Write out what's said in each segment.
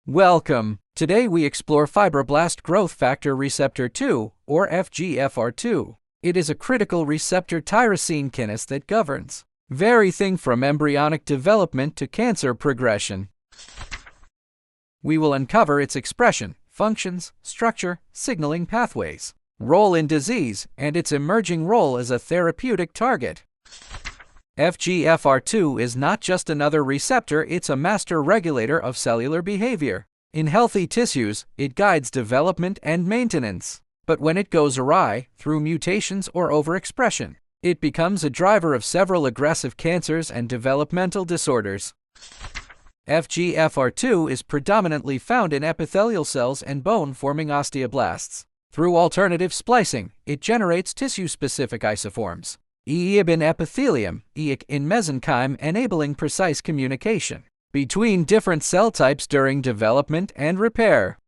Welcome! Today we explore fibroblast growth factor receptor 2, or FGFR2. It is a critical receptor tyrosine kinase that governs everything from embryonic development to cancer progression. We will uncover its expression, functions, structure, signaling pathways, role in disease, and its emerging role as a therapeutic target. FGFR2 is not just another receptor, it's a master regulator of cellular behavior. In healthy tissues, it guides development and maintenance. But when it goes awry, through mutations or overexpression, it becomes a driver of several aggressive cancers and developmental disorders. FGFR2 is predominantly found in epithelial cells and bone-forming osteoblasts. Through alternative splicing, it generates tissue-specific isoforms, EIB in epithelium, EIC in mesenchyme, enabling precise communication between different cell types during development and repair.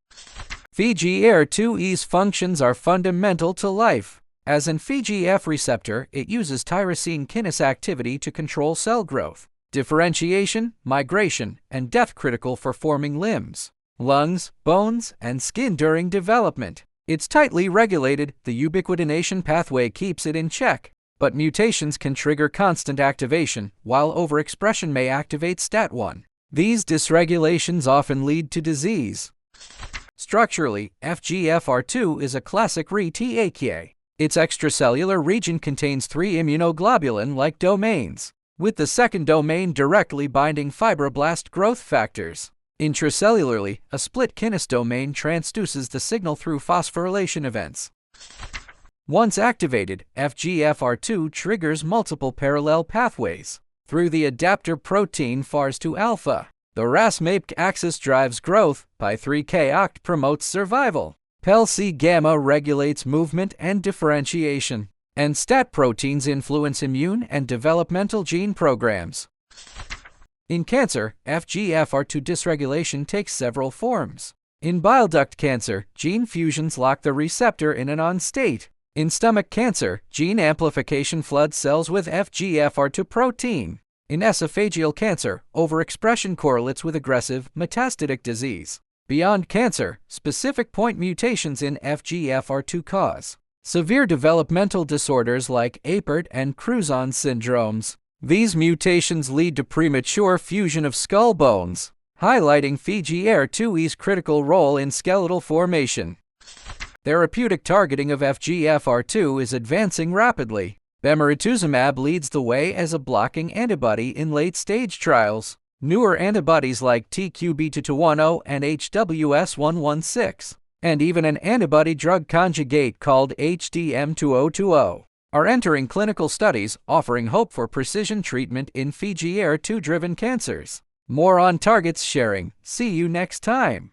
FGFR2's functions are fundamental to life. As an FGF receptor, it uses tyrosine kinase activity to control cell growth, differentiation, migration, and death, critical for forming limbs, lungs, bones, and skin during development. It's tightly regulated. The ubiquitination pathway keeps it in check. But mutations can trigger constant activation, while overexpression may activate STAT1. These dysregulations often lead to disease. Structurally, FGFR2 is a classic RETAKA. Its extracellular region contains three immunoglobulin-like domains, with the second domain directly binding fibroblast growth factors. Intracellularly, a split kinase domain transduces the signal through phosphorylation events. Once activated, FGFR2 triggers multiple parallel pathways. Through the adapter protein FARS2 alpha, the RAS-MAPK axis drives growth, PI3K oct promotes survival, PEL-C gamma regulates movement and differentiation, and STAT proteins influence immune and developmental gene programs. In cancer, FGFR2 dysregulation takes several forms. In bile duct cancer, gene fusions lock the receptor in an on state. In stomach cancer, gene amplification floods cells with FGFR2 protein. In esophageal cancer, overexpression correlates with aggressive, metastatic disease. Beyond cancer, specific point mutations in FGFR2 cause severe developmental disorders like Apert and Cruzon syndromes. These mutations lead to premature fusion of skull bones, highlighting FGFR2's critical role in skeletal formation. Therapeutic targeting of FGFR2 is advancing rapidly. Bemarituzumab leads the way as a blocking antibody in late-stage trials. Newer antibodies like TQB210 and HWS116, and even an antibody-drug conjugate called HDM2020, are entering clinical studies, offering hope for precision treatment in FGFR2-driven cancers. More on targets sharing. See you next time.